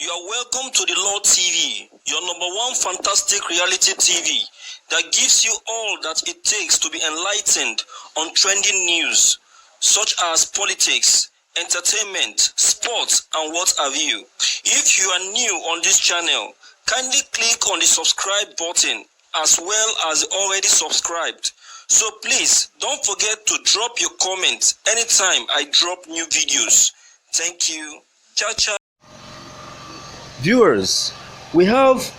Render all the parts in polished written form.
You are welcome to the Lord TV, your number one fantastic reality TV that gives you all that it takes to be enlightened on trending news such as politics, entertainment, sports, and what have you. If you are new on this channel, kindly click on the subscribe button as well as already subscribed. So please don't forget to drop your comments anytime I drop new videos. Thank you. Ciao, ciao. Viewers, we have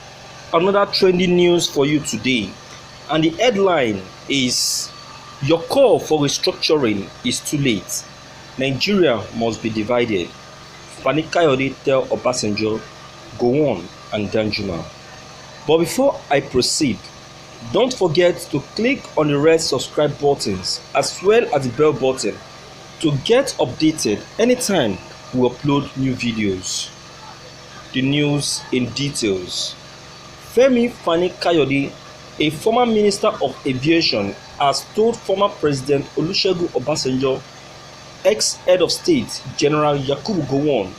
another trending news for you today, and the headline is "Your call for restructuring is too late. Nigeria must be divided." Fani Kayode tell Obasanjo, Gowon and Danjuma. But before I proceed, don't forget to click on the red subscribe buttons as well as the bell button to get updated anytime we upload new videos. The news in details. Femi Fani Kayode, a former Minister of Aviation, has told former President Olusegun Obasanjo, ex-head of state General Yakubu Gowon,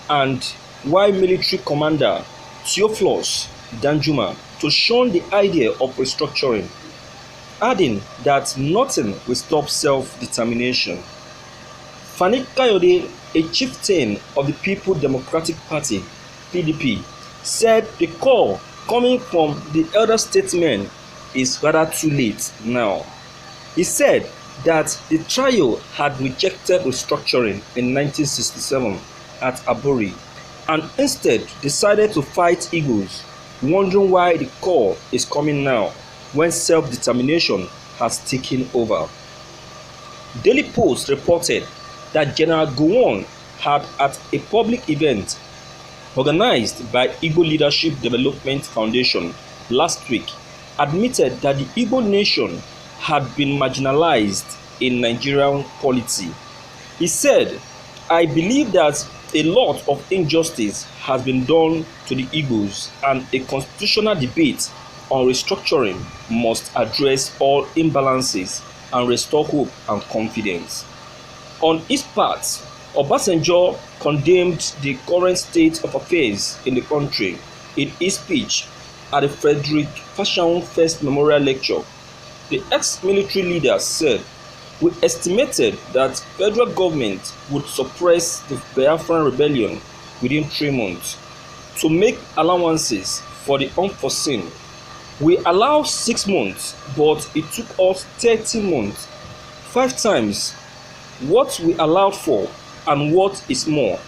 and military commander Theophilus Danjuma to shun the idea of restructuring, adding that nothing will stop self-determination. Fani Kayode, a chieftain of the People's Democratic Party (PDP), said the call coming from the elder statesmen is rather too late now. He said that the trio had rejected restructuring in 1967 at Aburi and instead decided to fight eagles, wondering why the call is coming now when self-determination has taken over. Daily Post reported that General Gowon had, at a public event organized by Igbo Leadership Development Foundation last week, admitted that the Igbo nation had been marginalized in Nigerian polity. He said, "I believe that a lot of injustice has been done to the Igbos, and a constitutional debate on restructuring must address all imbalances and restore hope and confidence." On his part, Obasanjo condemned the current state of affairs in the country in his speech at the Frederick Fashawn First Memorial Lecture. The ex-military leader said, "We estimated that federal government would suppress the Biafran rebellion within 3 months to make allowances for the unforeseen. We allowed 6 months, but it took us 30 months, 5 times what we allowed for, and what is more,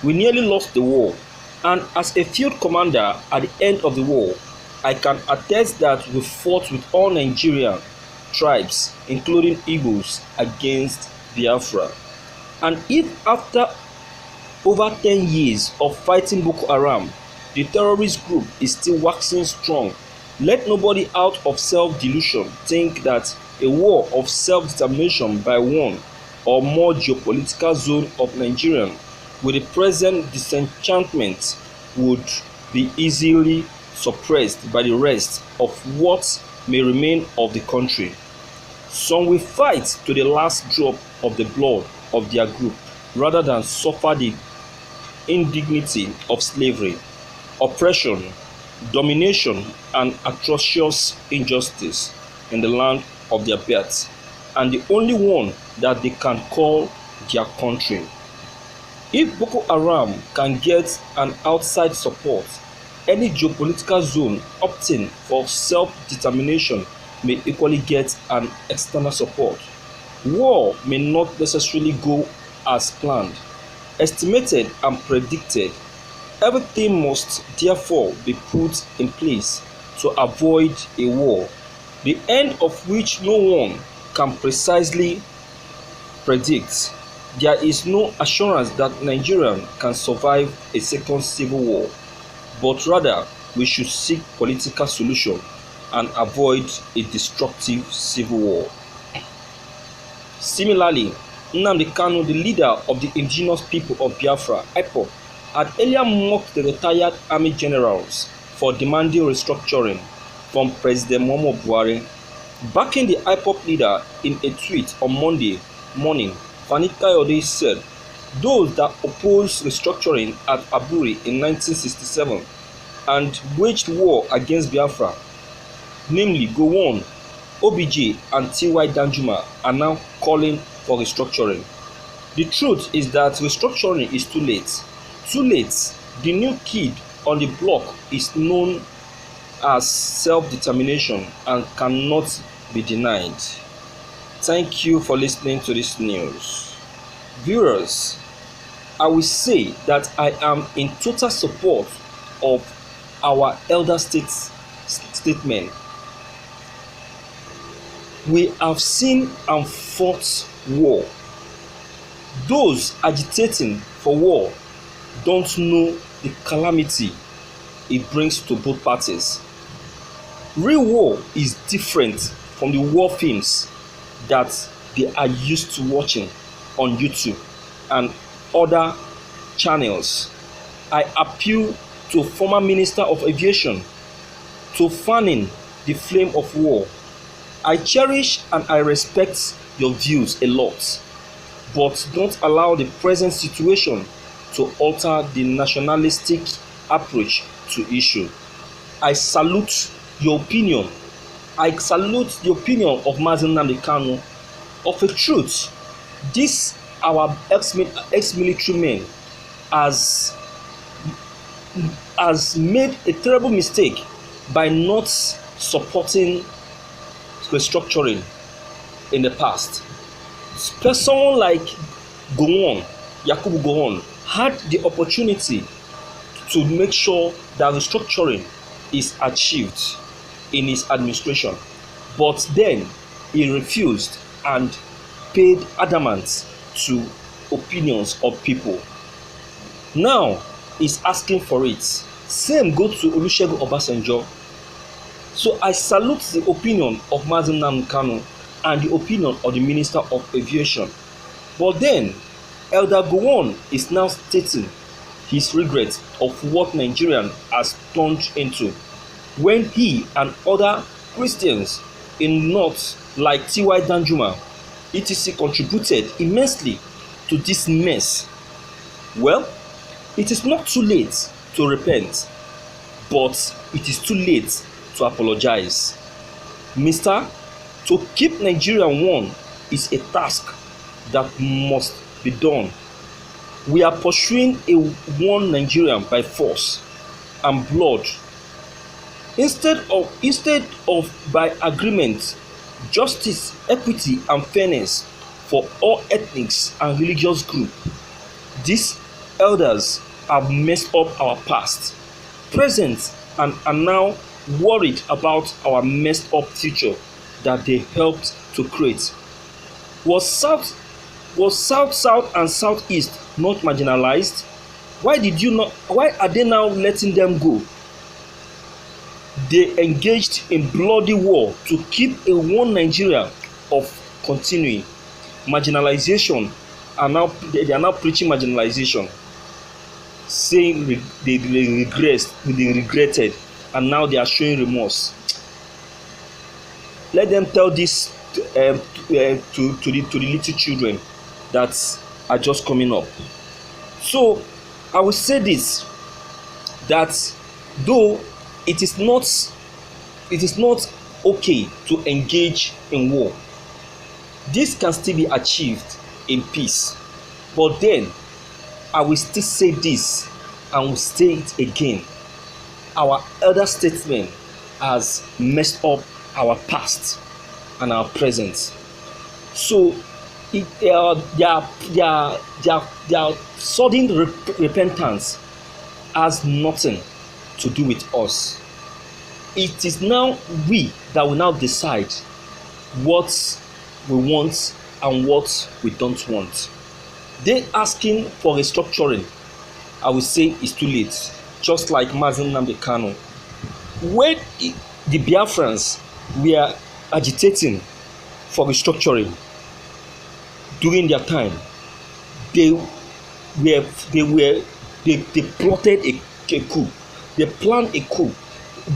we nearly lost the war. And as a field commander at the end of the war, I can attest that we fought with all Nigerian tribes, including Igbos, against Biafra. And if after over 10 years of fighting Boko Haram, the terrorist group is still waxing strong, let nobody out of self-delusion think that a war of self-determination by one or more geopolitical zone of Nigeria with the present disenchantment would be easily suppressed by the rest of what may remain of the country. Some will fight to the last drop of the blood of their group rather than suffer the indignity of slavery, oppression, domination, and atrocious injustice in the land of their birth, and the only one that they can call their country. If Boko Haram can get an outside support, any geopolitical zone opting for self-determination may equally get an external support. War may not necessarily go as planned, estimated, and predicted. Everything must therefore be put in place to avoid a war, the end of which no one can precisely predict. There is no assurance that Nigeria can survive a second civil war, but rather we should seek political solution and avoid a destructive civil war. Similarly, Nnamdi Kanu, the leader of the indigenous people of Biafra, IPOB, had earlier mocked the retired army generals for demanding restructuring from President Muhammadu Buhari. Backing the IPOB leader in a tweet on Monday morning, Fani Kayode said, Those that opposed restructuring at Aburi in 1967 and waged war against Biafra, namely Gowon, OBJ and T.Y. Danjuma, are now calling for restructuring. The truth is that restructuring is too late. Too late. The new kid on the block is known as self-determination and cannot be denied. Thank you for listening to this news. Viewers, I will say that I am in total support of our elder statement. We have seen and fought war. Those agitating for war don't know the calamity it brings to both parties. Real war is different from the war films that they are used to watching on YouTube and other channels. I appeal to former Minister of Aviation to fanning the flame of war. I cherish and I respect your views a lot, but don't allow the present situation to alter the nationalistic approach to issue. I salute your opinion. I salute the opinion of Mazen Nnamdi Kanu. Of a truth, this our ex-military man has made a terrible mistake by not supporting restructuring in the past. Someone like Gowon, Yakubu Gowon, had the opportunity to make sure that restructuring is achieved in his administration, but then he refused and paid adamant to opinions of people. Now he's asking for it. Same go to Olusegun Obasanjo. So I salute the opinion of Mazen Nnamdi Kanu and the opinion of the Minister of Aviation. But then Elder Gowon is now stating his regret of what Nigerian has turned into when he and other Christians in North like T.Y. Danjuma etc. contributed immensely to this mess. Well, it is not too late to repent, but it is too late to apologize. Mister, to keep Nigeria one is a task that must be done. We are pursuing a one Nigerian by force and blood instead of by agreement, justice, equity and fairness for all ethnics and religious groups. These elders have messed up our past, present and are now worried about our messed up future that they helped to create. Was South and Southeast not marginalized? Why are they now letting them go? They engaged in bloody war to keep a one Nigeria of continuing. Marginalization they are now preaching marginalization, saying they regretted, and now they are showing remorse. Let them tell this to the little children that are just coming up. So I will say this, that though it is not okay to engage in war, this can still be achieved in peace. But then I will still say this and will say it again. Our elder statesmen has messed up our past and our present. So their sudden repentance has nothing to do with us. It is now we that will now decide what we want and what we don't want. They asking for restructuring, I will say it's too late. Just like Mazen Nnamdi Kanu, when the Biafrans were agitating for restructuring during their time, they plotted a coup. They planned a coup.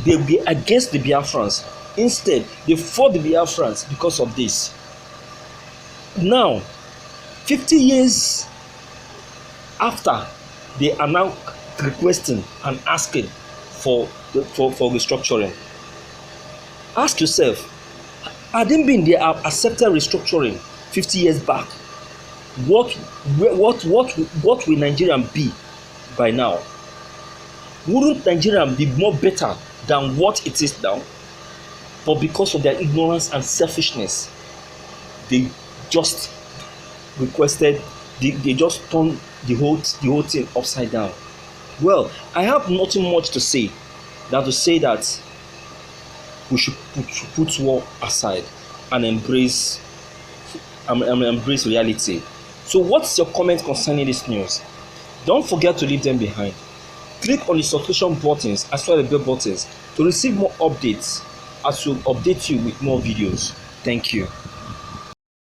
They were against the Biafrans. Instead, they fought the Biafrans because of this. Now, 50 years after they are now requesting and asking for restructuring. Ask yourself, had it been they have accepted restructuring 50 years back, what will Nigeria be by now? Wouldn't Nigeria be more better than what it is now? But because of their ignorance and selfishness, they just requested, they just turned the whole thing upside down. Well, I have nothing much to say than to say that we should put war aside and embrace reality. So what's your comment concerning this news? Don't forget to leave them behind. Click on the subscription buttons as well as the bell buttons to receive more updates as we update you with more videos. Thank you.